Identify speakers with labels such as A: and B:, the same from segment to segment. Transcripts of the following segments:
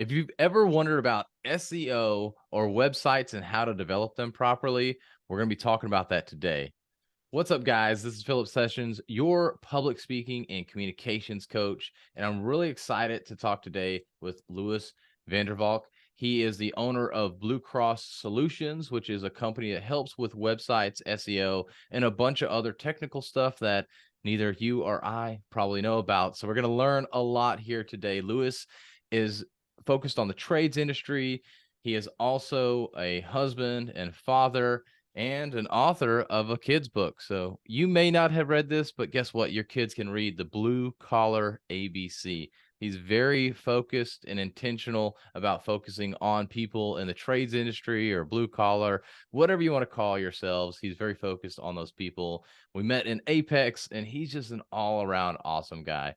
A: If you've ever wondered about SEO or websites and how to develop them properly, we're going to be talking about that today. What's up, guys? This is Philip Sessions, your public speaking and communications coach. And I'm really excited to talk today with Lewis Vandervalk. He is the owner of Blue Crocus Solutions, which is a company that helps with websites, SEO, and a bunch of other technical stuff that neither you or I probably know about. So we're going to learn a lot here today. Lewis is focused on the trades industry. He is also a husband and father and an author of a kid's book. So you may not have read this, but guess what? Your kids can read the Blue Collar ABC. He's very focused and intentional about focusing on people in the trades industry or blue collar, whatever you want to call yourselves. He's very focused on those people. We met in Apex, and he's just an all-around awesome guy.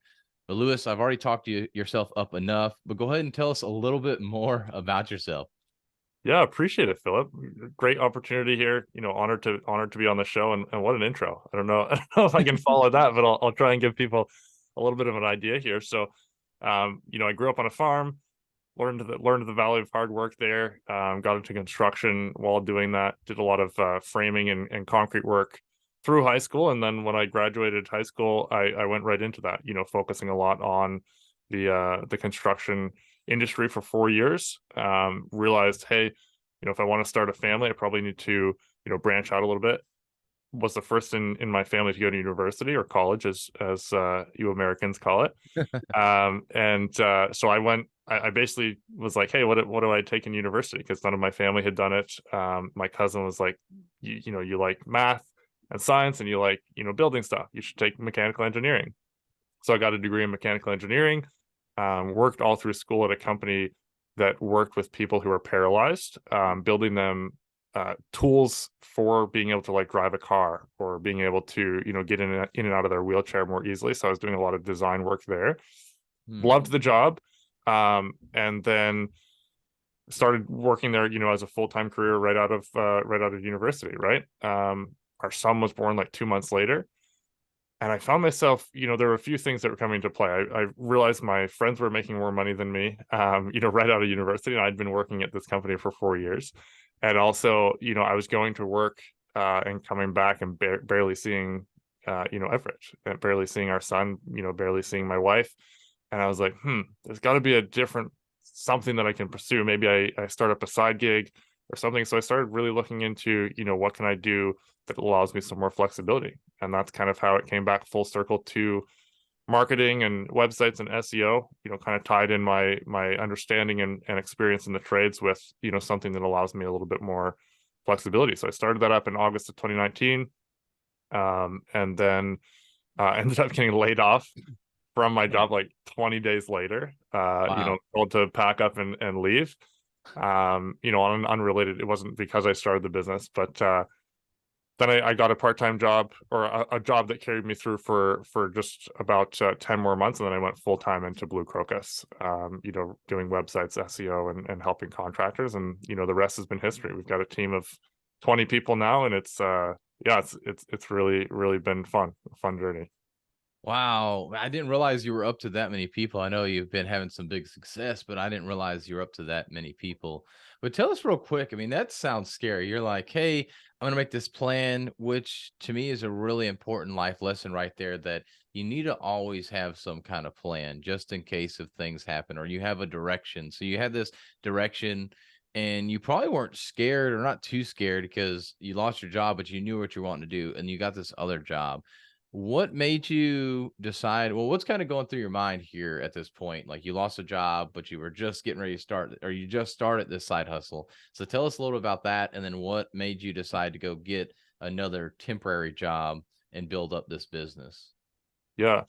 A: But Lewis, I've already talked to yourself up enough, but go ahead and tell us a little bit more about yourself.
B: Yeah, appreciate it, Philip. Great opportunity here. Honored to be on the show, and what an intro. I don't know, I don't know if I can follow that, but I'll try and give people a little bit of an idea here. So, I grew up on a farm, learned the value of hard work there. Got into construction while doing that. Did a lot of framing and concrete work through high school, and then when I graduated high school, I went right into that. Focusing a lot on the construction industry for 4 years. Realized, hey, if I want to start a family, I probably need to, branch out a little bit. Was the first in my family to go to university, or college, as you Americans call it. So I went. I basically was like, hey, what do I take in university? Because none of my family had done it. My cousin was like, you like math and science, and you like, building stuff. You should take mechanical engineering. So I got a degree in mechanical engineering. Worked all through school at a company that worked with people who are paralyzed, building them tools for being able to like drive a car, or being able to, get in and out of their wheelchair more easily. So I was doing a lot of design work there. Loved the job. And then started working there, as a full-time career right out of university, right? Our son was born like 2 months later. And I found myself, there were a few things that were coming into play. I realized my friends were making more money than me, right out of university. And I'd been working at this company for 4 years. And also, I was going to work and coming back and barely seeing, Everett, and barely seeing our son, barely seeing my wife. And I was like, there's got to be a different something that I can pursue. Maybe I start up a side gig or something. So I started really looking into, what can I do that allows me some more flexibility. And that's kind of how it came back full circle to marketing and websites and SEO, kind of tied in my understanding and experience in the trades with, something that allows me a little bit more flexibility. So I started that up in August of 2019, and then ended up getting laid off from my job like 20 days later,
A: Wow.
B: told to pack up and leave. On an unrelated, it wasn't because I started the business, but then I got a part-time job, or a job that carried me through for just about 10 more months. And then I went full-time into Blue Crocus, doing websites, SEO, and helping contractors. And, the rest has been history. We've got a team of 20 people now, and it's really, really been a fun journey.
A: Wow. I didn't realize you were up to that many people. I know you've been having some big success, but I didn't realize you're up to that many people. But tell us real quick. I mean, that sounds scary. You're like, hey, I'm going to make this plan, which to me is a really important life lesson right there, that you need to always have some kind of plan just in case if things happen, or you have a direction. So you had this direction, and you probably weren't scared, or not too scared, because you lost your job, but you knew what you wanted to do, and you got this other job. What made you decide? Well, what's kind of going through your mind here at this point? Like, you lost a job, but you were just getting ready to start, or you just started this side hustle. So tell us a little about that. And then what made you decide to go get another temporary job and build up this business?
B: Yeah.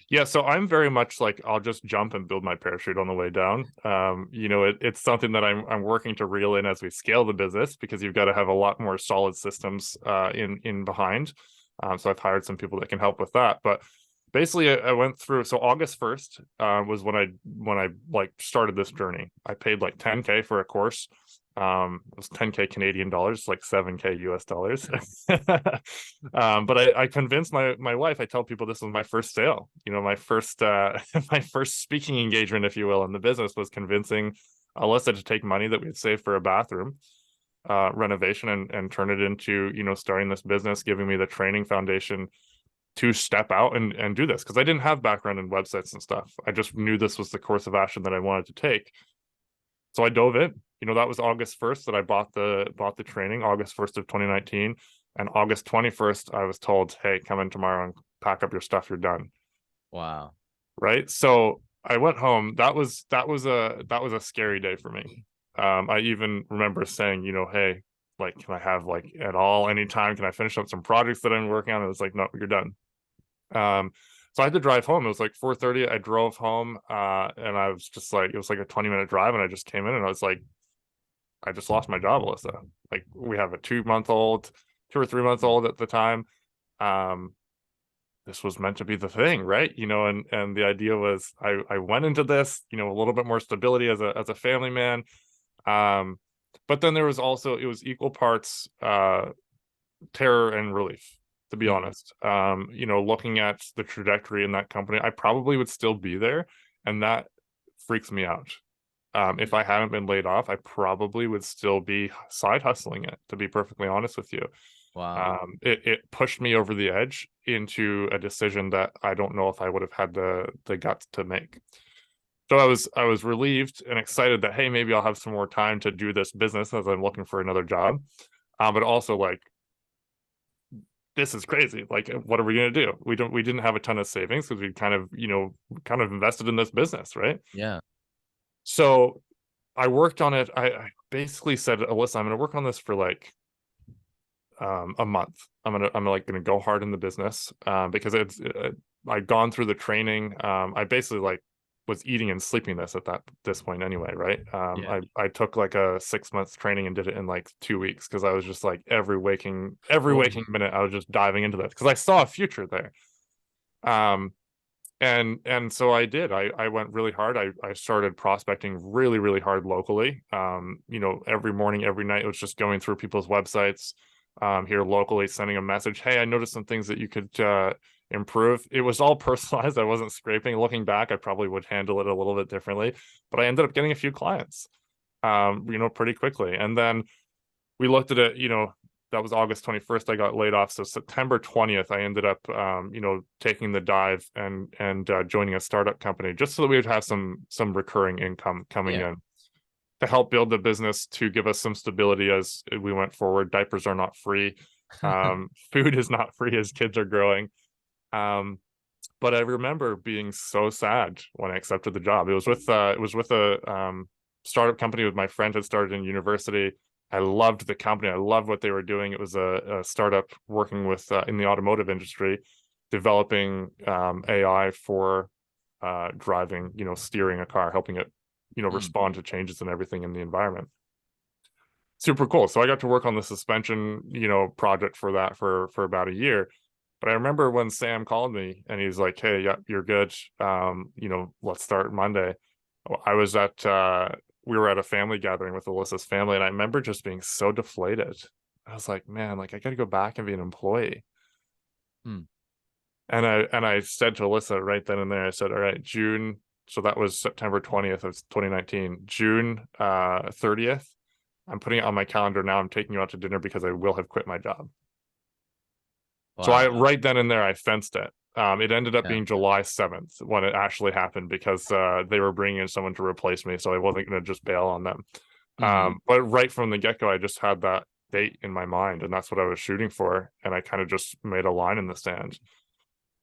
B: Yeah. So I'm very much like, I'll just jump and build my parachute on the way down. It's something that I'm working to reel in as we scale the business, because you've got to have a lot more solid systems in behind. So I've hired some people that can help with that. But basically, I went through. So August 1st was when I like started this journey. I paid like 10K for a course It was 10K Canadian dollars, like 7K US dollars. But I convinced my wife. I tell people this was my first sale. My first my first speaking engagement, if you will, in the business was convincing Alyssa to take money that we had saved for a bathroom renovation and turn it into, starting this business, giving me the training foundation to step out and do this, because I didn't have background in websites and stuff. I just knew this was the course of action that I wanted to take. So I dove in. That was August 1st that I bought the training, August 1st of 2019. And August 21st, I was told, hey, come in tomorrow and pack up your stuff. You're done.
A: Wow.
B: Right. So I went home. That was a scary day for me. I even remember saying, hey, like, can I have like at all any time? Can I finish up some projects that I'm working on? It was like, no, you're done. So I had to drive home. It was like 4:30. I drove home, and I was just like, it was like a 20-minute drive, and I just came in and I was like, I just lost my job, Alyssa. Like, we have a 2 or 3 months old at the time. This was meant to be the thing, right? And the idea was I went into this, a little bit more stability as a family man. But then there was also, it was equal parts terror and relief, to be honest. Looking at the trajectory in that company, I probably would still be there, and that freaks me out. If I hadn't been laid off, I probably would still be side hustling it, to be perfectly honest with you.
A: Wow.
B: It pushed me over the edge into a decision that I don't know if I would have had the guts to make. So I was relieved and excited that, hey, maybe I'll have some more time to do this business as I'm looking for another job. But also, like, this is crazy. Like, what are we going to do? We didn't have a ton of savings because we kind of invested in this business, right?
A: Yeah.
B: So I worked on it. I basically said, Alyssa, I'm going to work on this for like a month. I'm gonna go hard in the business because I'd gone through the training. I basically like was eating and sleeping this at this point anyway, right?
A: Yeah.
B: I took like a 6 months training and did it in like 2 weeks, because I was just like every waking minute I was just diving into this because I saw a future there. And so I did. I went really hard. I started prospecting really, really hard locally. Every morning, every night, it was just going through people's websites here locally, sending a message. Hey, I noticed some things that you could improve. It was all personalized. I wasn't scraping. Looking back, I probably would handle it a little bit differently, but I ended up getting a few clients, pretty quickly. And then we looked at it, that was August 21st. I got laid off. So September 20th, I ended up, taking the dive and joining a startup company, just so that we would have some recurring income coming in to help build the business, to give us some stability as we went forward. Diapers are not free. Food is not free as kids are growing. But I remember being so sad when I accepted the job. It was with a startup company with my friend had started in university. I loved the company. I loved what they were doing. It was a startup working with in the automotive industry, developing AI for driving, steering a car, helping it, respond to changes and everything in the environment. Super cool. So I got to work on the suspension, project for that for about a year. But I remember when Sam called me and he's like, hey, yeah, you're good. Let's start Monday. I was we were at a family gathering with Alyssa's family, and I remember just being so deflated. I was like, man, like, I got to go back and be an employee. And I said to Alyssa right then and there, I said, all right, June. So that was September 20th of 2019, June 30th. I'm putting it on my calendar now. I'm taking you out to dinner because I will have quit my job.
A: Wow.
B: So I right then and there, I fenced it. It ended up
A: Yeah.
B: being July 7th when it actually happened, because they were bringing in someone to replace me, so I wasn't going to just bail on them. But right from the get-go, I just had that date in my mind, and that's what I was shooting for, and I kind of just made a line in the sand.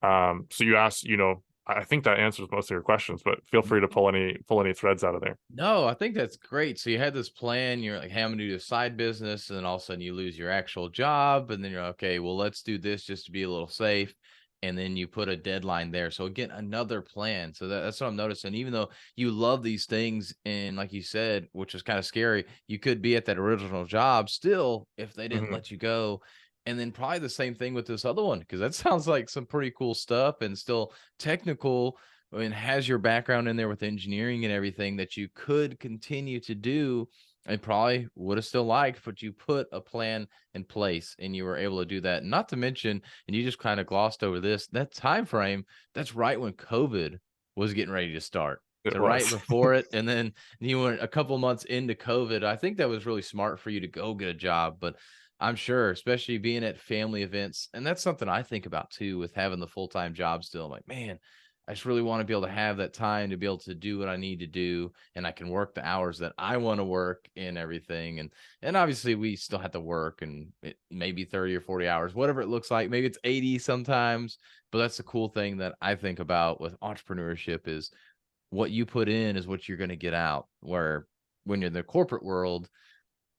B: So you asked, I think that answers most of your questions, but feel free to pull any threads out of there.
A: No, I think that's great. So you had this plan, you're like, hey, I'm gonna do a side business, and then all of a sudden you lose your actual job, and then you're okay, well, let's do this just to be a little safe. And then you put a deadline there. So again, another plan. So that's what I'm noticing. Even though you love these things, and like you said, which is kind of scary, you could be at that original job still if they didn't let you go. And then probably the same thing with this other one, because that sounds like some pretty cool stuff and still technical, and has your background in there with engineering and everything that you could continue to do I probably would have still liked, but you put a plan in place and you were able to do that. Not to mention, and you just kind of glossed over this, that time frame, that's right when COVID was getting ready to start.
B: It
A: So right
B: was.
A: before it, and then you went a couple months into COVID. I think that was really smart for you to go get a job, but I'm sure, especially being at family events, and that's something I think about too with having the full-time job still. I'm like, man, I just really want to be able to have that time to be able to do what I need to do, and I can work the hours that I want to work and everything. And obviously we still have to work, and it may be 30 or 40 hours, whatever it looks like. Maybe it's 80 sometimes, but that's the cool thing that I think about with entrepreneurship is what you put in is what you're going to get out. Where when you're in the corporate world,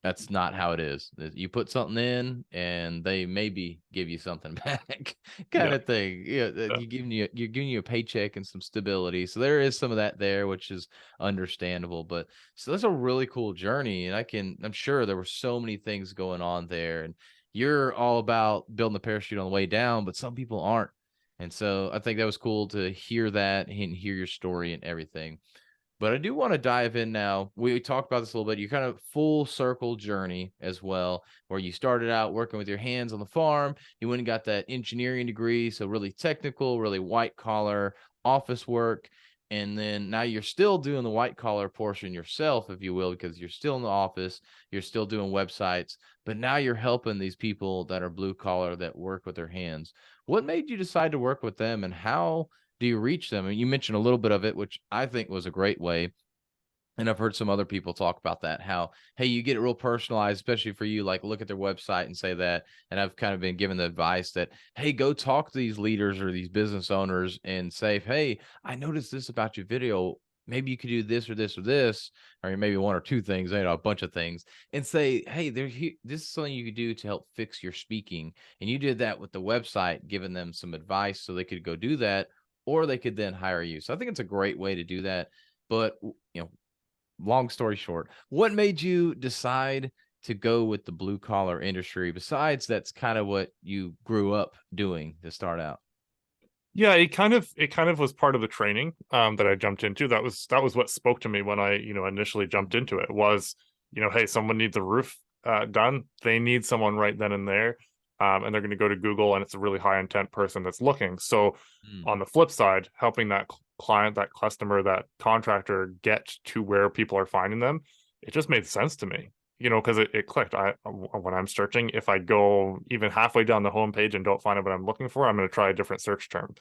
A: that's not how it is. You put something in and they maybe give you something back kind
B: Yeah.
A: of thing. Yeah,
B: Yeah.
A: you're giving you a paycheck and some stability. So there is some of that there, which is understandable. But so that's a really cool journey. And I'm sure there were so many things going on there. And you're all about building the parachute on the way down, but some people aren't. And so I think that was cool to hear that and hear your story and everything. But I do want to dive in now. We talked about this a little bit. You kind of full circle journey as well, where you started out working with your hands on the farm. You went and got that engineering degree. So really technical, really white collar office work. And then now you're still doing the white collar portion yourself, if you will, because you're still in the office, you're still doing websites, but now you're helping these people that are blue collar that work with their hands. What made you decide to work with them, and how do you reach them? And you mentioned a little bit of it, which I think was a great way. And I've heard some other people talk about that, how, hey, you get it real personalized, especially for you, like look at their website and say that. And I've kind of been given the advice that, hey, go talk to these leaders or these business owners and say, hey, I noticed this about your video. Maybe you could do this or this or this, or maybe one or two things, a bunch of things, and say, hey, this is something you could do to help fix your speaking. And you did that with the website, giving them some advice so they could go do that, or they could then hire you. So I think it's a great way to do that. But, long story short, what made you decide to go with the blue collar industry? Besides, that's kind of what you grew up doing to start out.
B: Yeah, it kind of was part of the training that I jumped into. That was what spoke to me when I, initially jumped into it was, hey, someone needs a roof done. They need someone right then and there. And they're going to go to Google, and it's a really high intent person that's looking. So on the flip side, helping that client, that customer, that contractor get to where people are finding them, it just made sense to me, because it clicked. When I'm searching, if I go even halfway down the homepage and don't find what I'm looking for, I'm going to try a different search term.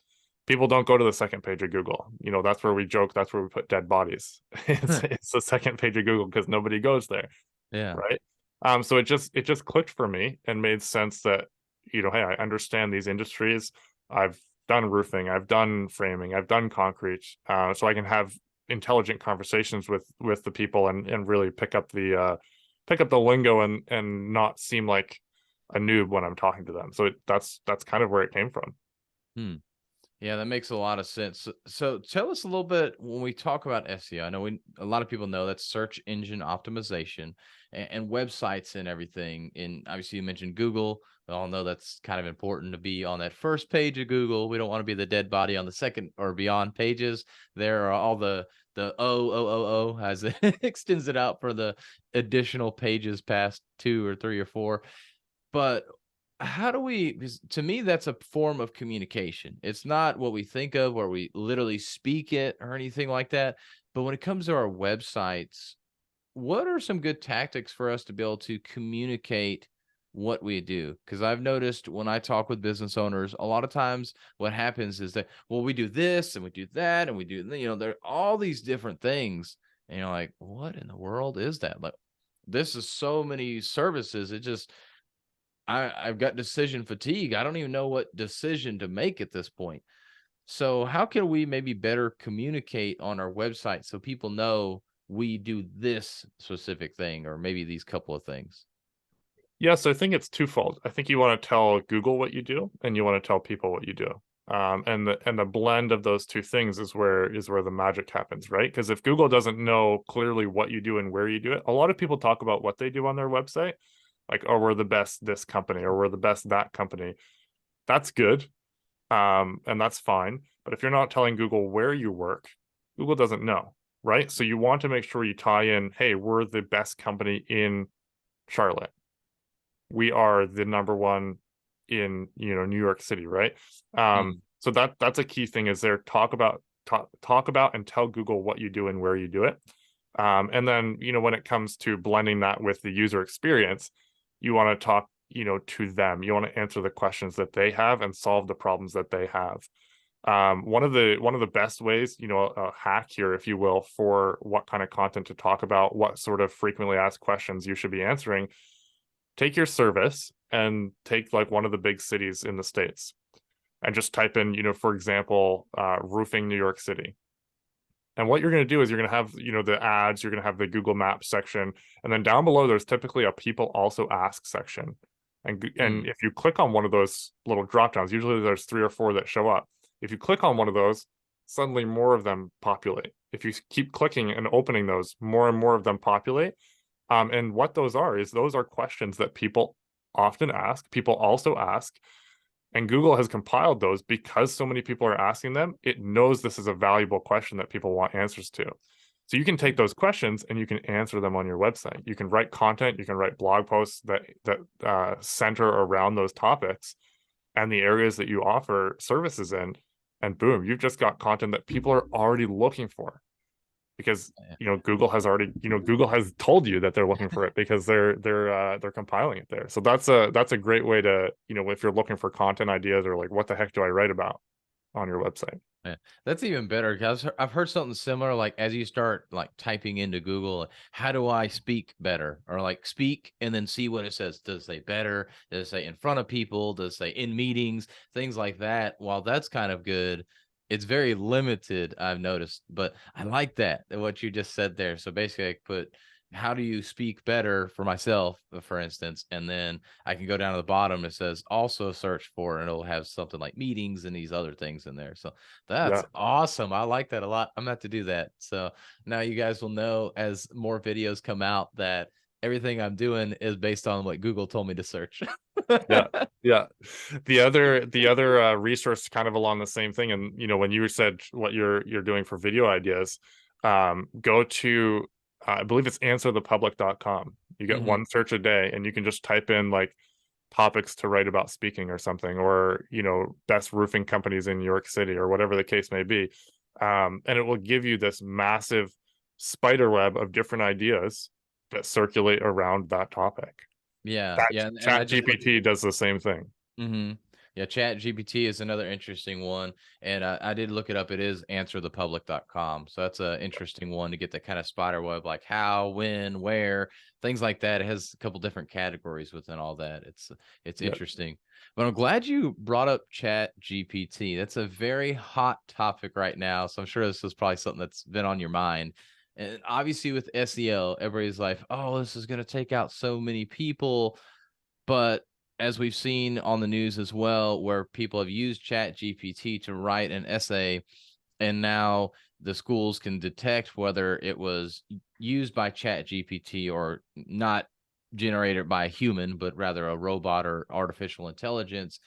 B: People don't go to the second page of Google. That's where we joke. That's where we put dead bodies. It's the second page of Google because nobody goes there.
A: Yeah.
B: Right. So it just clicked for me and made sense that, hey, I understand these industries. I've done roofing, I've done framing, I've done concrete. So I can have intelligent conversations with the people and really pick up the lingo and not seem like a noob when I'm talking to them. So that's kind of where it came from.
A: Hmm. Yeah, that makes a lot of sense. So tell us a little bit when we talk about SEO. I know a lot of people know that's search engine optimization and websites and everything. And obviously you mentioned Google. We all know that's kind of important to be on that first page of Google. We don't want to be the dead body on the second or beyond pages. There are all the as it extends it out for the additional pages past 2 or 3 or 4. But how do we, because to me, that's a form of communication. It's not what we think of where we literally speak it or anything like that. But when it comes to our websites, what are some good tactics for us to be able to communicate what we do? Because I've noticed when I talk with business owners, a lot of times what happens is that, well, we do this and we do that and we do, there are all these different things. And you're like, what in the world is that? Like, this is so many services. I've got decision fatigue. I don't even know what decision to make at this point. So how can we maybe better communicate on our website so people know we do this specific thing or maybe these couple of things?
B: Yeah, so I think it's twofold. I think you want to tell Google what you do, and you want to tell people what you do. And the blend of those two things is where the magic happens, right? Because if Google doesn't know clearly what you do and where you do it, a lot of people talk about what they do on their website, like, oh, we're the best this company, or we're the best that company. That's good, and that's fine. But if you're not telling Google where you work, Google doesn't know. right? So you want to make sure you tie in, hey, we're the best company in Charlotte. We are the number one in, New York City, right?
A: Mm.
B: So that's a key thing is there. Talk about and tell Google what you do and where you do it. And then, when it comes to blending that with the user experience, you want to talk, to them. You want to answer the questions that they have and solve the problems that they have. One of the best ways, a hack here, if you will, for what kind of content to talk about, what sort of frequently asked questions you should be answering. Take your service and take like one of the big cities in the States and just type in, for example, roofing New York City. And what you're going to do is you're going to have, the ads, you're going to have the Google Maps section, and then down below there's typically a people also ask section. And if you click on one of those little drop downs, usually there's 3 or 4 that show up. If you click on one of those, suddenly more of them populate. If you keep clicking and opening those, more and more of them populate. And what those are questions that people often ask, people also ask, and Google has compiled those because so many people are asking them. It knows this is a valuable question that people want answers to. So you can take those questions and you can answer them on your website. You can write content, you can write blog posts that center around those topics and the areas that you offer services in, and boom, you've just got content that people are already looking for. Because Google has told you that they're looking for it because they're compiling it there. So that's a great way to, if you're looking for content ideas or like what the heck do I write about on your website.
A: Yeah, that's even better because I've heard something similar. Like as you start like typing into Google, how do I speak better, or like speak and then see what it says. Does it say better? Does it say in front of people? Does it say in meetings? Things like that. While that's kind of good, it's very limited, I've noticed. But I like that what you just said there. So basically, I put how do you speak better for myself, for instance, and then I can go down to the bottom. It says also search for, and it'll have something like meetings and these other things in there. So that's
B: Yeah.
A: awesome. I like that a lot. I'm gonna have to do that. So now you guys will know as more videos come out that everything I'm doing is based on what Google told me to search.
B: Yeah. Yeah. The other resource kind of along the same thing. And when you said what you're doing for video ideas, go to I believe it's answerthepublic.com. You get one search a day and you can just type in like topics to write about speaking or something, or best roofing companies in New York City or whatever the case may be. And it will give you this massive spider web of different ideas that circulate around that topic.
A: Yeah, yeah, and I
B: Chat
A: just looked.
B: GPT does the same thing.
A: Mm-hmm. Yeah, Chat GPT is another interesting one. And I did look it up. It is answerthepublic.com. So that's an interesting one to get the kind of spider web, like how, when, where, things like that. It has a couple different categories within all that. It's
B: Yeah.
A: interesting. But I'm glad you brought up Chat GPT. That's a very hot topic right now. So I'm sure this is probably something that's been on your mind. And obviously with SEO, everybody's like, oh, this is going to take out so many people. But as we've seen on the news as well, where people have used Chat GPT to write an essay, and now the schools can detect whether it was used by Chat GPT or not generated by a human, but rather a robot or artificial intelligence.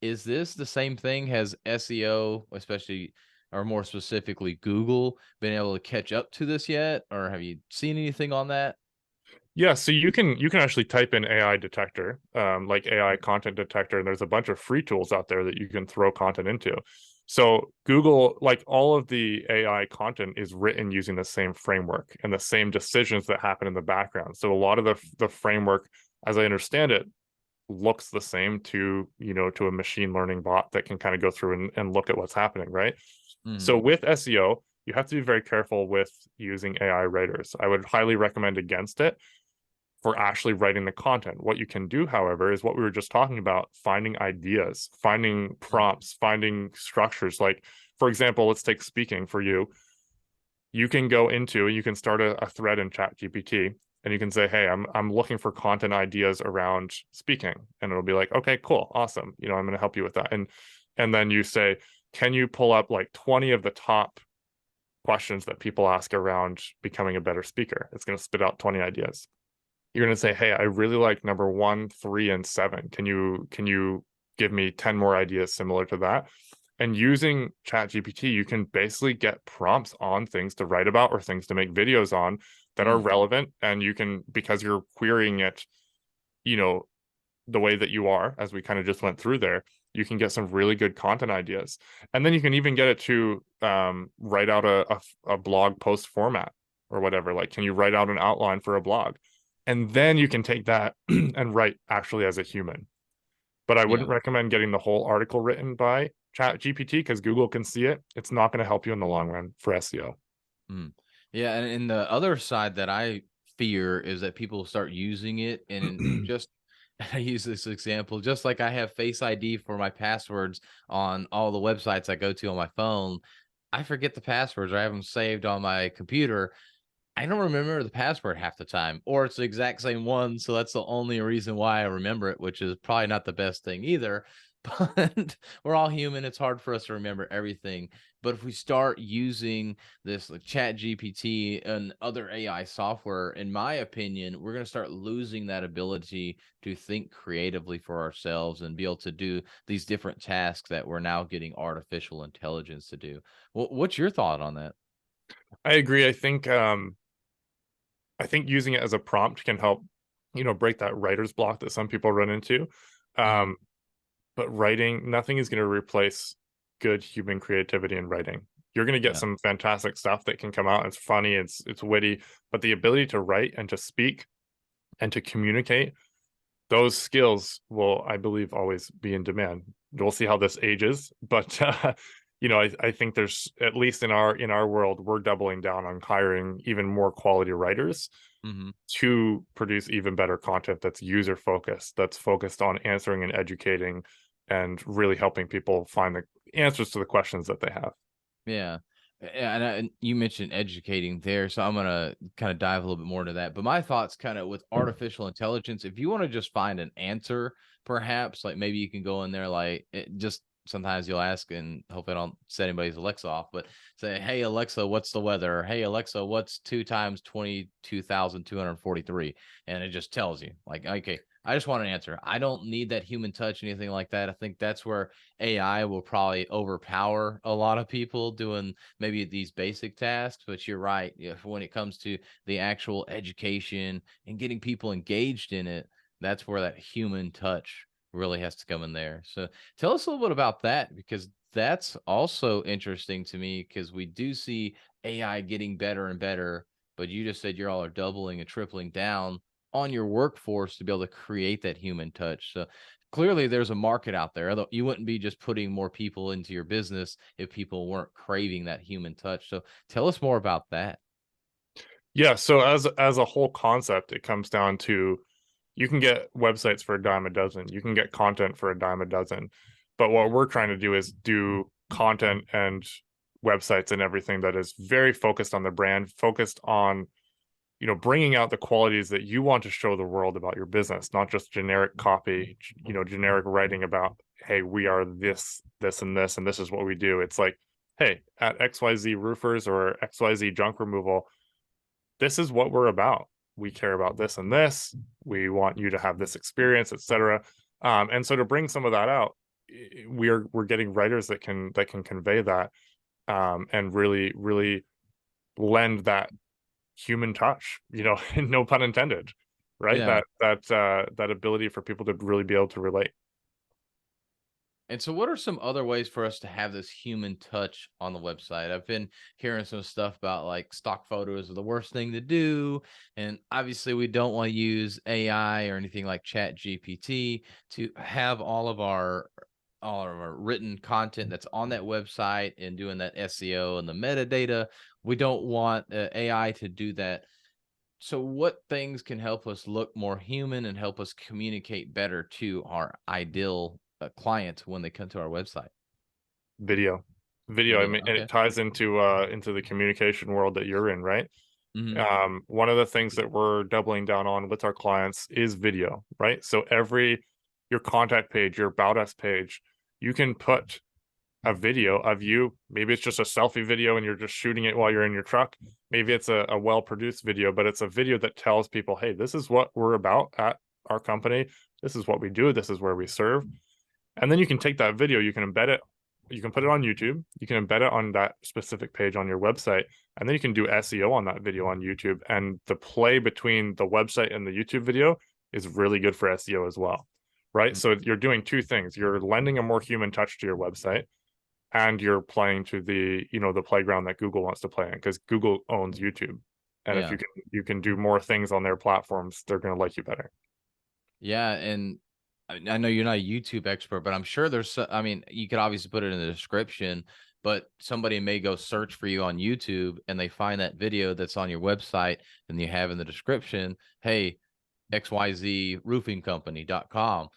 A: Is this the same thing? Has SEO, especially or more specifically Google, been able to catch up to this yet? Or have you seen anything on that?
B: Yeah, so you can actually type in AI detector, like AI content detector, and there's a bunch of free tools out there that you can throw content into. So Google, like all of the AI content is written using the same framework and the same decisions that happen in the background. So a lot of the framework, as I understand it, looks the same to to a machine learning bot that can kind of go through and look at what's happening, right? So
A: Mm.
B: with SEO, you have to be very careful with using AI writers. I would highly recommend against it for actually writing the content. What you can do, however, is what we were just talking about, finding ideas, finding prompts, finding structures. Like, for example, let's take speaking for you. You can go into, you can start a thread in Chat GPT and you can say, hey, I'm looking for content ideas around speaking. And it'll be like, okay, cool, awesome. I'm going to help you with that. And then you say, can you pull up like 20 of the top questions that people ask around becoming a better speaker? It's going to spit out 20 ideas. You're going to say, hey, I really like number 1, 3, and 7. Can you give me 10 more ideas similar to that? And using ChatGPT, you can basically get prompts on things to write about or things to make videos on that are relevant. And you can, because you're querying it, you know, the way that you are, as we kind of just went through there, you can get some really good content ideas. And then you can even get it to write out a blog post format or whatever. Like, can you write out an outline for a blog? And then you can take that and write actually as a human. But I wouldn't recommend getting the whole article written by ChatGPT because Google can see it. It's not going to help you in the long run for SEO.
A: Yeah, and the other side that I fear is that people start using it, and just I use this example, just like I have Face ID for my passwords on all the websites I go to on my phone. I forget the passwords, or I have them saved on my computer. I don't remember the password half the time, or it's the exact same one. So that's the only reason why I remember it, which is probably not the best thing either. But we're all human. It's hard for us to remember everything. But if we start using this like Chat GPT and other AI software, in my opinion, we're going to start losing that ability to think creatively for ourselves and be able to do these different tasks that we're now getting artificial intelligence to do. Well, what's your thought on that?
B: I agree. I think using it as a prompt can help, break that writer's block that some people run into. But writing, nothing is going to replace good human creativity in writing. You're going to get some fantastic stuff that can come out. It's funny, it's witty, but the ability to write and to speak and to communicate, those skills will, I believe, always be in demand. We'll see how this ages, but I think there's, at least in our world, we're doubling down on hiring even more quality writers to produce even better content that's user focused, that's focused on answering and educating and really helping people find the answers to the questions that they have.
A: Yeah. And you mentioned educating there, so I'm going to kind of dive a little bit more into that. But my thoughts kind of with artificial intelligence, if you want to just find an answer, perhaps like maybe you can go in there, like just sometimes you'll ask, and hopefully I don't set anybody's Alexa off, but say, "Hey Alexa, what's the weather?" Or, "Hey Alexa, what's 2 times 22,243?" And it just tells you, like, okay, I just want an answer. I don't need that human touch, anything like that. I think that's where AI will probably overpower a lot of people doing maybe these basic tasks. But you're right. When it comes to the actual education and getting people engaged in it, that's where that human touch really has to come in there. So tell us a little bit about that, because that's also interesting to me, because we do see AI getting better and better, but you just said you all are doubling and tripling down on your workforce to be able to create that human touch. So clearly there's a market out there. Although you wouldn't be just putting more people into your business if people weren't craving that human touch. So tell us more about that.
B: Yeah, so as a whole concept, it comes down to, you can get websites for a dime a dozen, you can get content for a dime a dozen. But what we're trying to do is do content and websites and everything that is very focused on the brand, focused on, bringing out the qualities that you want to show the world about your business, not just generic copy, generic writing about, hey, we are this, this, and this is what we do. It's like, hey, at XYZ Roofers or XYZ Junk Removal, this is what we're about. We care about this and this. We want you to have this experience, etc. And so to bring some of that out, we're getting writers that can convey that, and really lend that human touch, no pun intended, right?
A: Yeah.
B: That ability for people to really be able to relate.
A: And so what are some other ways for us to have this human touch on the website? I've been hearing some stuff about like stock photos are the worst thing to do. And obviously we don't want to use AI or anything like Chat GPT to have all of our written content that's on that website and doing that SEO and the metadata. We don't want AI to do that. So what things can help us look more human and help us communicate better to our ideal clients when they come to our website?
B: Video. I
A: Video.
B: mean, and
A: Okay.
B: it ties into the communication world that you're in, right?
A: Hmm.
B: One of the things that we're doubling down on with our clients is video, right? So your contact page, your about us page, you can put a video of you. Maybe it's just a selfie video and you're just shooting it while you're in your truck. Maybe it's a well-produced video, but it's a video that tells people, hey, this is what we're about at our company. This is what we do. This is where we serve. And then you can take that video, you can embed it you can put it on YouTube, you can embed it on that specific page on your website, and then you can do SEO on that video on YouTube. And the play between the website and the YouTube video is really good for SEO as well, right? So you're doing two things. You're lending a more human touch to your website, and you're playing to the, the playground that Google wants to play in, because Google owns YouTube. And if
A: Yeah.
B: you can do more things on their platforms, they're going to like you better.
A: Yeah, and I know you're not a YouTube expert, but I'm sure I mean, you could obviously put it in the description, but somebody may go search for you on YouTube and they find that video that's on your website and you have in the description, hey, xyzroofingcompany.com.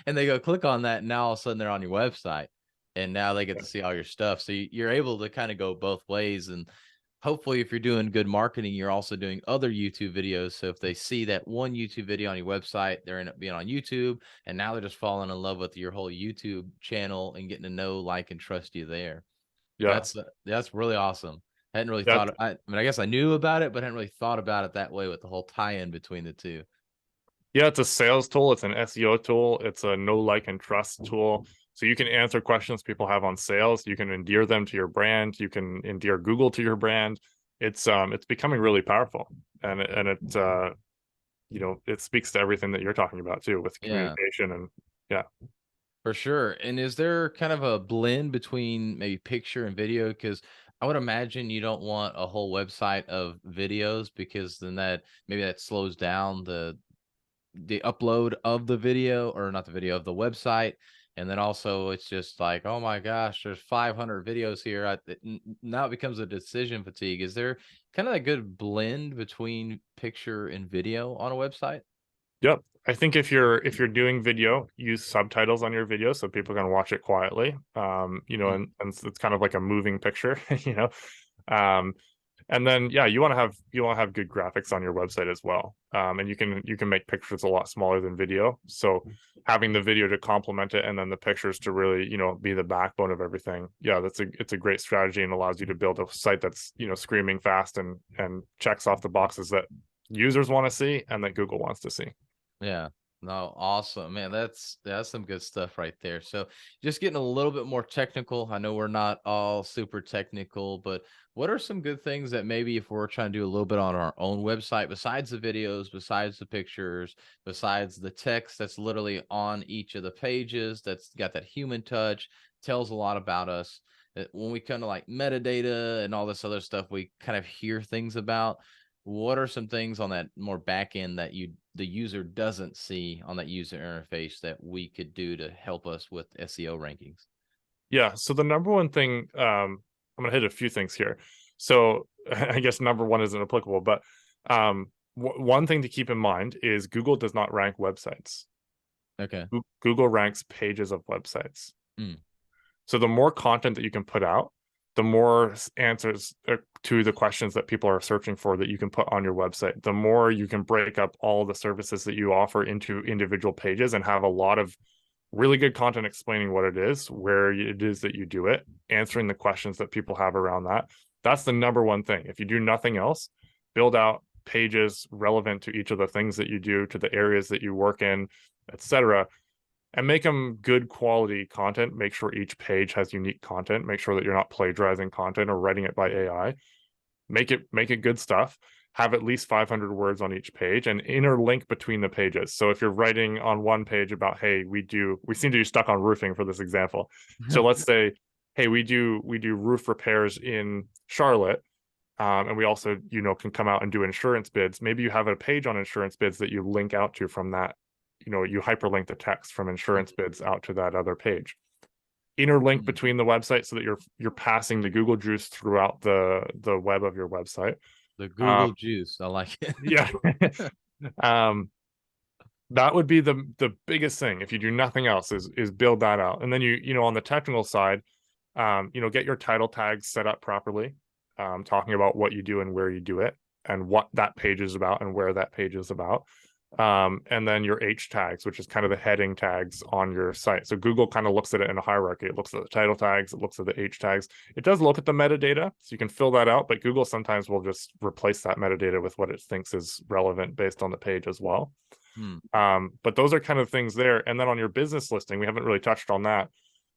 A: And they go click on that, and now all of a sudden they're on your website and now they get to see all your stuff. So you're able to kind of go both ways. And hopefully if you're doing good marketing, you're also doing other YouTube videos. So if they see that one YouTube video on your website, they're end up being on YouTube, and now they're just falling in love with your whole YouTube channel and getting to know, like, and trust you there.
B: Yeah.
A: That's really awesome. Hadn't really
B: Yeah.
A: thought. I mean, I guess I knew about it, but hadn't really thought about it that way with the whole tie-in between the two.
B: Yeah, it's a sales tool, it's an SEO tool, it's a know, like, and trust tool. So you can answer questions people have on sales, you can endear them to your brand, you can endear Google to your brand. It's becoming really powerful. And it speaks to everything that you're talking about too, with
A: Yeah,
B: communication. And yeah.
A: for sure. And is there kind of a blend between maybe picture and video? Because I would imagine you don't want a whole website of videos, because then that slows down the upload of the video, or not the video, of the website. And then also it's just like, oh my gosh, there's 500 videos here. Now it becomes a decision fatigue. Is there kind of a good blend between picture and video on a website?
B: Yep. I think if you're doing video, use subtitles on your video so people can watch it quietly.
A: Mm.
B: And it's kind of like a moving picture, you know. Um, and then yeah, you want to have good graphics on your website as well. And you can make pictures a lot smaller than video. So having the video to complement it, and then the pictures to really, be the backbone of everything. Yeah, it's a great strategy, and allows you to build a site that's, screaming fast and checks off the boxes that users want to see and that Google wants to see.
A: Yeah. No, awesome, man. That's some good stuff right there. So, just getting a little bit more technical. I know we're not all super technical, but what are some good things that maybe if we're trying to do a little bit on our own website, besides the videos, besides the pictures, besides the text that's literally on each of the pages, that's got that human touch, tells a lot about us. When we kind of like metadata and all this other stuff, we kind of hear things about. What are some things on that more back end that the user doesn't see on that user interface that we could do to help us with SEO rankings?
B: Yeah. So the number one thing, I'm gonna hit a few things here. So I guess number one isn't applicable, but one thing to keep in mind is Google does not rank websites.
A: Okay.
B: Google ranks pages of websites.
A: Mm.
B: So the more content that you can put out, the more answers to the questions that people are searching for that you can put on your website. The more you can break up all the services that you offer into individual pages and have a lot of really good content explaining what it is, where it is that you do it, answering the questions that people have around that. That's the number one thing. If you do nothing else, build out pages relevant to each of the things that you do, to the areas that you work in, etc., and make them good quality content. Make sure each page has unique content. Make sure that you're not plagiarizing content or writing it by AI. Make it good stuff. Have at least 500 words on each page, and interlink between the pages. So if you're writing on one page about, hey, we seem to be stuck on roofing for this example. So let's say, hey, we do roof repairs in Charlotte. And we also, can come out and do insurance bids. Maybe you have a page on insurance bids that you link out to from that. You hyperlink the text from insurance bids out to that other page. Interlink between the website so that you're passing the Google juice throughout the web of your website.
A: The Google juice. I like it.
B: Yeah. That would be the biggest thing. If you do nothing else, is build that out. And then on the technical side, get your title tags set up properly, talking about what you do and where you do it, and what that page is about and where that page is about. And then your H tags, which is kind of the heading tags on your site. So Google kind of looks at it in a hierarchy. It looks at the title tags, it looks at the H tags. It does look at the metadata, so you can fill that out, but Google sometimes will just replace that metadata with what it thinks is relevant based on the page as well. But those are kind of things there. And then on your business listing, we haven't really touched on that.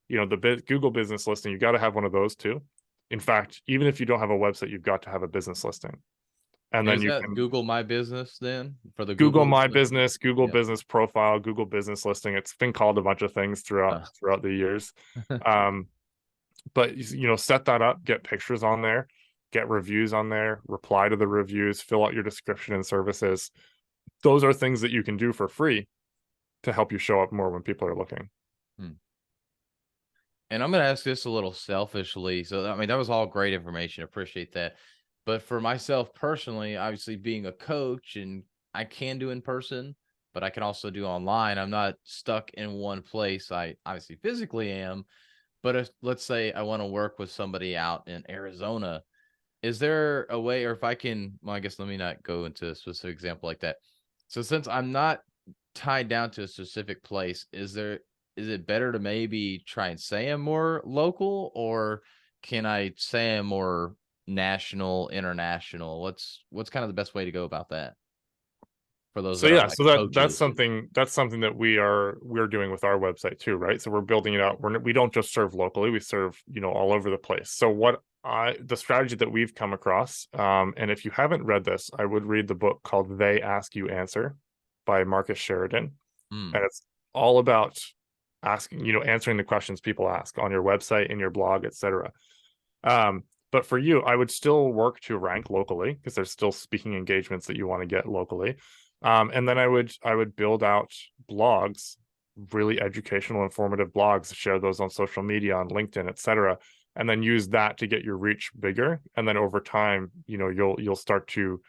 B: the Google business listing, you got to have one of those too. In fact, even if you don't have a website, you've got to have a business listing. And
A: And
B: then
A: is
B: you
A: that
B: can
A: Google My Business then for the
B: Google
A: Google
B: My
A: listing?
B: Business, Google
A: Yeah.
B: Business Profile, Google Business Listing. It's been called a bunch of things throughout
A: Uh,
B: the years. Um, but set that up, get pictures on there, get reviews on there, reply to the reviews, fill out your description and services. Those are things that you can do for free to help you show up more when people are looking.
A: hmm. And I'm going to ask this a little selfishly. So, I mean, that was all great information. Appreciate that. But for myself personally, obviously being a coach, and I can do in person, but I can also do online. I'm not stuck in one place. I obviously physically am, but if, let's say I want to work with somebody out in Arizona, is there a way, or if I can, well, I guess let me not go into a specific example like that. So since I'm not tied down to a specific place, is it better to maybe try and say I'm more local, or can I say I'm more national, international? What's kind of the best way to go about that for those
B: So
A: that are
B: yeah,
A: like
B: so that's
A: coaches?
B: something that we're doing with our website too, right? So we're building it out. We don't just serve locally; we serve all over the place. So the strategy that we've come across, and if you haven't read this, I would read the book called "They Ask You Answer" by Marcus Sheridan,
A: Hmm.
B: and it's all about answering the questions people ask on your website, in your blog, etc. But for you, I would still work to rank locally because there's still speaking engagements that you want to get locally. And then I would build out blogs, really educational, informative blogs, share those on social media, on LinkedIn, etc. And then use that to get your reach bigger. And then over time, you'll start to,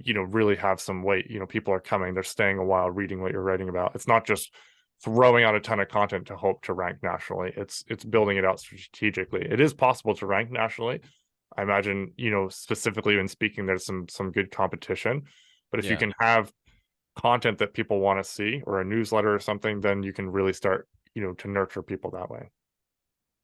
B: really have some weight. People are coming, they're staying a while, reading what you're writing about. It's not just throwing out a ton of content to hope to rank nationally. It's building it out strategically. It is possible to rank nationally. I imagine, specifically in speaking, there's some good competition. But if you
A: Yeah.
B: can have content that people want to see, or a newsletter or something, then you can really start, to nurture people that way.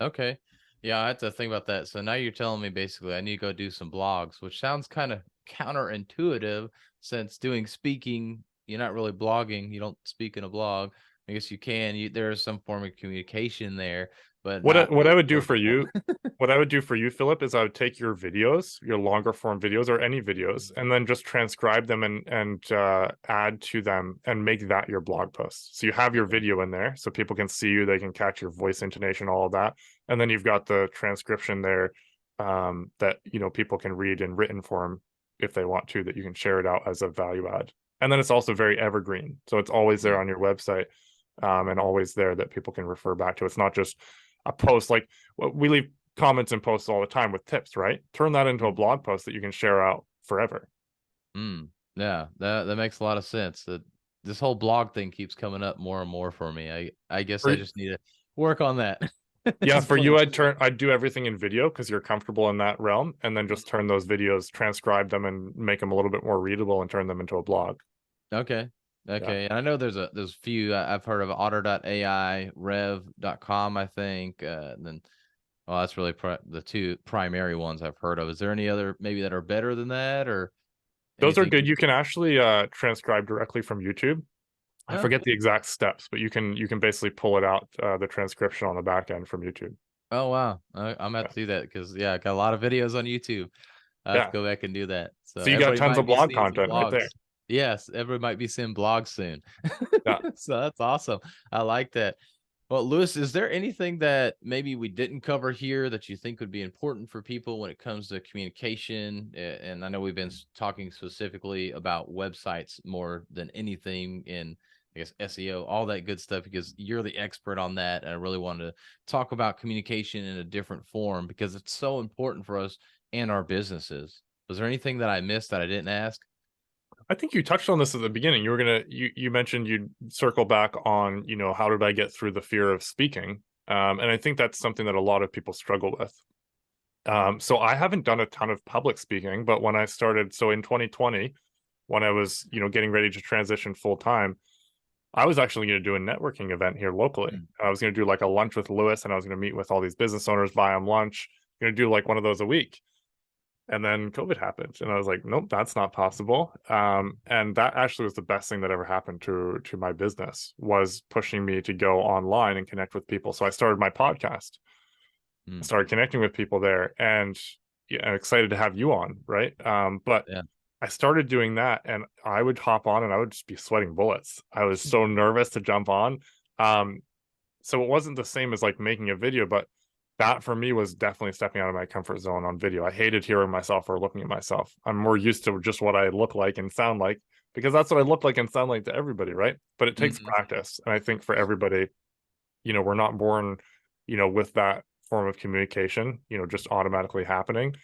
A: Okay. Yeah, I had to think about that. So now you're telling me basically I need to go do some blogs, which sounds kind of counterintuitive since doing speaking, you're not really blogging. You don't speak in a blog. I guess you can. There is some form of communication there, but
B: What I,
A: not
B: what I
A: really
B: would do for
A: personal.
B: you, Philip, is I would take your videos, your longer form videos, or any videos, and then just transcribe them and add to them and make that your blog post. So you have your
A: Okay.
B: video in there, so people can see you, they can catch your voice intonation, all of that, and then you've got the transcription there, that people can read in written form if they want to, that you can share it out as a value add. And then it's also very evergreen, so it's always there
A: Mm.
B: on your website, and always there that people can refer back to. It's not just a post. Like, we leave comments and posts all the time with tips, right? Turn that into a
A: Mm.
B: blog post that you can share out forever.
A: Mm. Yeah, that makes a lot of sense. That this whole blog thing keeps coming up more and more for me. I guess I
B: For,
A: just need to work on that.
B: yeah,
A: Is
B: for
A: what
B: you,
A: I'm
B: I'd do everything in video because you're comfortable in that realm, and then just turn those videos, transcribe them, and make them a little bit more readable, and turn them into a blog.
A: Okay.
B: Yeah.
A: Okay. And I know there's a few I've heard of otter.ai, rev.com, I think. And then, well, that's really the two primary ones I've heard of. Is there any other maybe that are better than that, or
B: Those are
A: anything?
B: good. You can actually transcribe directly from YouTube. I
A: Oh,
B: forget the exact steps, but you can basically pull it out, the transcription on the back end from YouTube.
A: oh wow. I'm gonna have
B: Yeah.
A: to do that because yeah, I got a lot of videos on YouTube. I have to
B: Yeah.
A: go back and do that. So
B: So you got
A: everybody
B: tons
A: might
B: of
A: be
B: blog
A: seeing some
B: content right there.
A: blogs. Yes, everybody might be seeing blogs soon.
B: Yeah.
A: So that's awesome. I like that. Well, Lewis, is there anything that maybe we didn't cover here that you think would be important for people when it comes to communication? And I know we've been talking specifically about websites more than anything in, I guess, SEO, all that good stuff, because you're the expert on that. And I really wanted to talk about communication in a different form because it's so important for us and our businesses. Was there anything that I missed that I didn't ask?
B: I think you touched on this at the beginning. You mentioned you'd circle back on, how did I get through the fear of speaking? And I think that's something that a lot of people struggle with. So I haven't done a ton of public speaking, but when I started, so in 2020, when I was, getting ready to transition full time, I was actually going to do a networking event here locally.
A: Mm.
B: I was going to do like a lunch with Lewis, and I was going to meet with all these business owners, buy them lunch. Going to do like one of those a week. And then COVID happened, and I was like, nope, that's not possible. And that actually was the best thing that ever happened to my business, was pushing me to go online and connect with people. So I started my podcast. I
A: Mm,
B: started connecting with people there, and yeah, I'm excited to have you on, right? But
A: yeah.
B: I started doing that, and I would hop on and I would just be sweating bullets. I was so nervous to jump on. Um, so it wasn't the same as like making a video, but that for me was definitely stepping out of my comfort zone on video. I hated hearing myself or looking at myself. I'm more used to just what I look like and sound like, because that's what I look like and sound like to everybody, right? But it takes
A: Mhm.
B: practice. And I think for everybody, we're not born, with that form of communication, just automatically happening.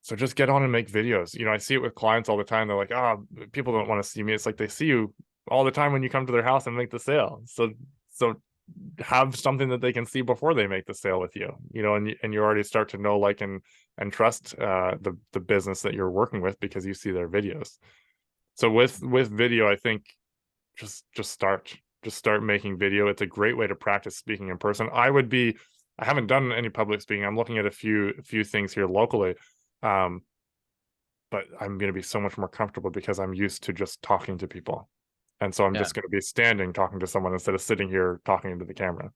B: So just get on and make videos. I see it with clients all the time. They're like, people don't want to see me. It's like they see you all the time when you come to their house and make the sale. So have something that they can see before they make the sale with you, and you already start to know, like, and trust the business that you're working with because you see their videos. So with video, I think just start making video. It's a great way to practice speaking in person. I haven't done any public speaking. I'm looking at a few things here locally. Um, but I'm going to be so much more comfortable because I'm used to just talking to people. And so I'm
A: Yeah.
B: just going to be standing talking to someone instead of sitting here talking into the camera.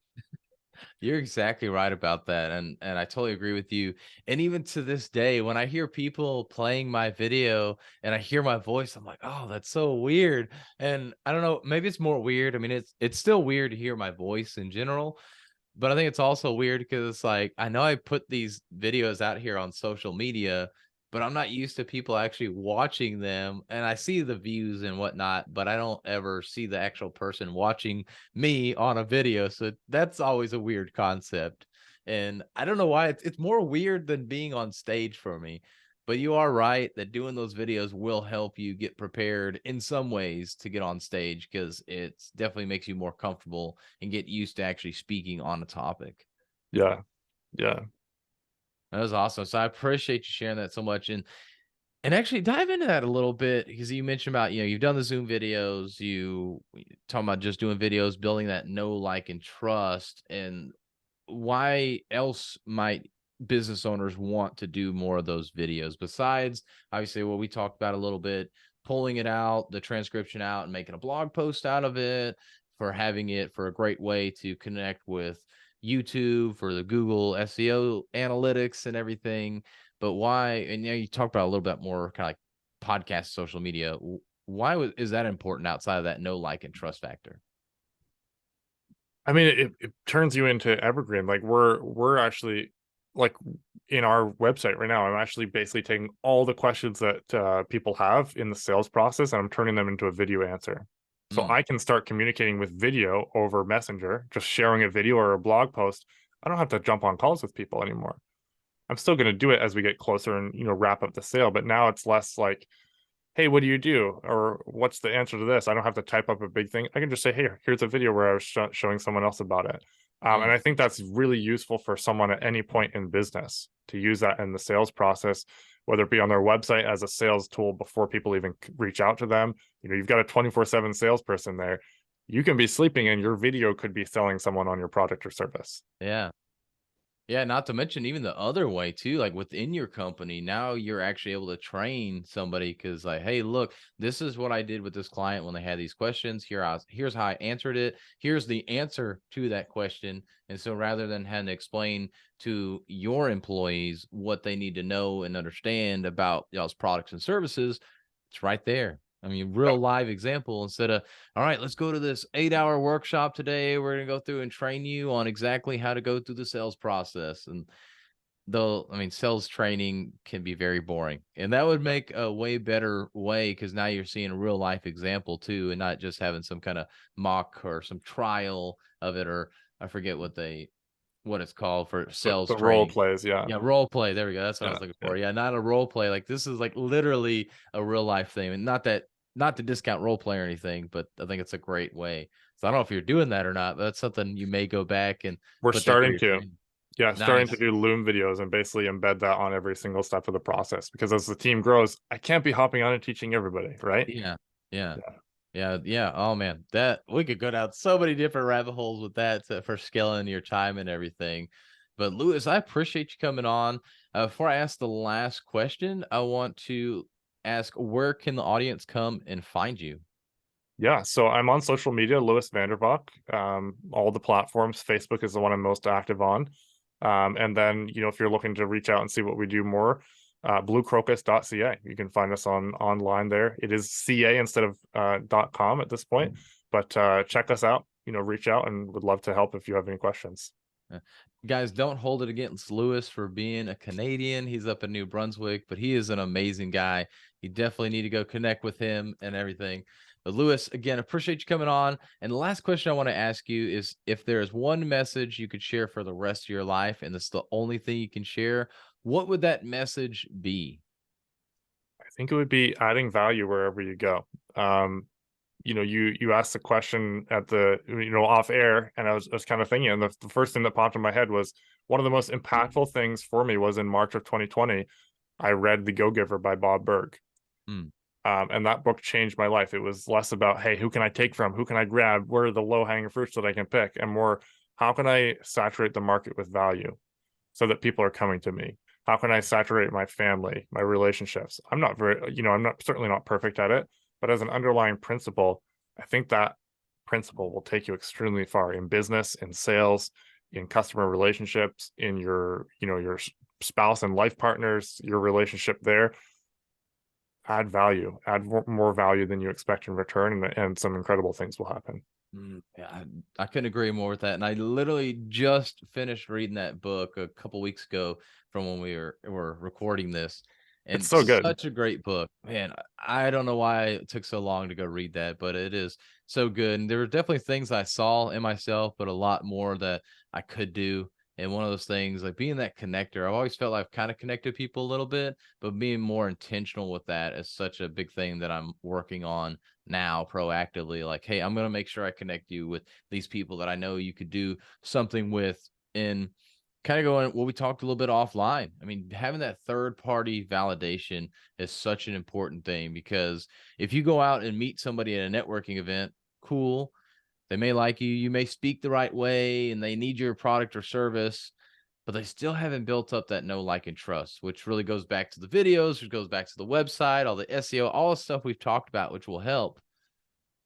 A: You're exactly right about that, and I totally agree with you. And even to this day, when I hear people playing my video and I hear my voice, I'm like, "Oh, that's so weird." And I don't know, maybe it's more weird. I mean, it's still weird to hear my voice in general, but I think it's also weird because it's like I know I put these videos out here on social media, but I'm not used to people actually watching them. And I see the views and whatnot, but I don't ever see the actual person watching me on a video. So that's always a weird concept. And I don't know why it's more weird than being on stage for me. But you are right that doing those videos will help you get prepared in some ways to get on stage because it's definitely makes you more comfortable and get used to actually speaking on a topic.
B: Yeah. Yeah.
A: That was awesome. So I appreciate you sharing that so much. And actually dive into that a little bit because you mentioned about, you've done the Zoom videos, you talking about just doing videos, building that know, like, and trust. And why else might business owners want to do more of those videos besides obviously what we talked about a little bit, pulling it out, the transcription out, and making a blog post out of it, for having it for a great way to connect with YouTube for the Google SEO analytics and everything. But why? And you talked about a little bit more kind of like podcast, social media. Why is that important outside of that know, like, and trust factor?
B: I mean, it turns you into evergreen. Like we're actually, like, in our website right now, I'm actually basically taking all the questions that people have in the sales process, and I'm turning them into a video answer. So
A: Mm,
B: I can start communicating with video over Messenger, just sharing a video or a blog post. I don't have to jump on calls with people anymore. I'm still going to do it as we get closer and wrap up the sale, but now it's less like, hey, what do you do? Or what's the answer to this? I don't have to type up a big thing. I can just say, hey, here's a video where I was showing someone else about it. And
A: mm.
B: I think that's really useful for someone at any point in business to use that in the sales process, whether it be on their website as a sales tool before people even reach out to them. You've got a 24/7 salesperson there. You can be sleeping and your video could be selling someone on your product or service.
A: Yeah. Yeah, not to mention even the other way too, like within your company, now you're actually able to train somebody because, like, hey, look, this is what I did with this client when they had these questions. Here's how I answered it. Here's the answer to that question. And so rather than having to explain to your employees what they need to know and understand about y'all's products and services, it's right there. I mean, real live example instead of, all right, let's go to this 8-hour workshop today. We're going to go through and train you on exactly how to go through the sales process. And though, I mean, sales training can be very boring. And that would make a way better way because now you're seeing a real life example too, and not just having some kind of mock or some trial of it, or I forget what it's called for sales
B: The role
A: training.
B: plays, yeah.
A: Yeah, role play. There we go. That's what I
B: Yeah.
A: was looking
B: Yeah.
A: for. Yeah, not a role play. Like this is like literally a real life thing. And not to discount role play or anything, but I think it's a great way. So I don't know if you're doing that or not, but that's something you may go back and
B: We're
A: put that through
B: starting
A: your
B: to.
A: training.
B: Yeah, starting to
A: Nice.
B: do Loom videos and basically embed that on every single step of the process. Because as the team grows, I can't be hopping on and teaching everybody, right?
A: Yeah. Yeah.
B: Yeah.
A: Yeah. Yeah. Oh man, that we could go down so many different rabbit holes with that for scaling your time and everything. But Lewis, I appreciate you coming on. Before I ask the last question, I want to ask, where can the audience come and find you?
B: Yeah, so I'm on social media, Lewis Vandervalk, all the platforms. Facebook is the one I'm most active on. And then, if you're looking to reach out and see what we do more, bluecrocus.ca. You can find us online there. It is CA instead of .com at this point, but check us out, reach out, and would love to help if you have any questions.
A: Guys, don't hold it against Lewis for being a Canadian. He's up in New Brunswick, but he is an amazing guy. You definitely need to go connect with him and everything. But Lewis, again, appreciate you coming on. And the last question I want to ask you is, if there is one message you could share for the rest of your life, and it's the only thing you can share, what would that message be?
B: I think it would be adding value wherever you go. You asked the question at the off air, and I was kind of thinking, and the first thing that popped in my head was one of the most impactful things for me was in March of 2020. I read The Go-Giver by Bob Burg.
A: Hmm.
B: And that book changed my life. It was less about, hey, who can I take from? Who can I grab? Where are the low-hanging fruits that I can pick? And more, how can I saturate the market with value so that people are coming to me? How can I saturate my family, my relationships? I'm not certainly not perfect at it, but as an underlying principle, I think that principle will take you extremely far in business, in sales, in customer relationships, in your spouse and life partners, your relationship there. Add value, add more value than you expect in return, and some incredible things will happen.
A: Yeah, I couldn't agree more with that. And I literally just finished reading that book a couple weeks ago from when we were recording this.
B: It's
A: And
B: so good.
A: such a great book. Man, I don't know why it took so long to go read that, but it is so good. And there were definitely things I saw in myself, but a lot more that I could do. And one of those things, like being that connector, I've always felt like I've kind of connected people a little bit, but being more intentional with that is such a big thing that I'm working on now proactively. Like, hey, I'm going to make sure I connect you with these people that I know you could do something with. And kind of going what we talked a little bit offline. I mean, having that third party validation is such an important thing, because if you go out and meet somebody at a networking event, cool, they may like you, you may speak the right way, and they need your product or service, but they still haven't built up that know, like, and trust, which really goes back to the videos, which goes back to the website, all the SEO, all the stuff we've talked about, which will help.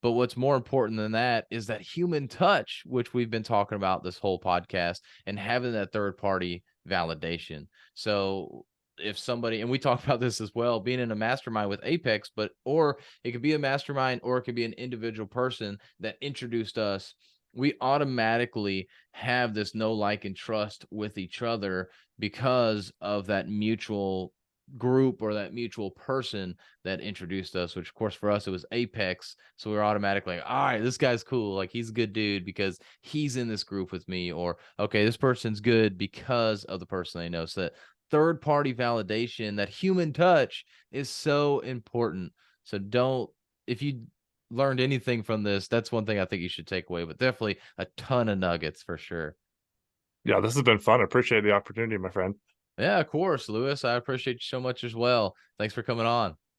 A: But what's more important than that is that human touch, which we've been talking about this whole podcast, and having that third party validation. So if somebody, and we talked about this as well, being in a mastermind with Apex, or it could be a mastermind, or it could be an individual person that introduced us, we automatically have this know, like, and trust with each other because of that mutual group or that mutual person that introduced us, which of course for us it was Apex. So we were automatically like, all right, this guy's cool, like he's a good dude because he's in this group with me, or okay, this person's good because of the person they know. So that third party validation, that human touch, is so important. So don't, if you learned anything from this, that's one thing I think you should take away, but definitely a ton of nuggets for sure.
B: Yeah, this has been fun. I appreciate the opportunity, my friend.
A: Yeah, of course, Lewis, I appreciate you so much as well. Thanks for coming on.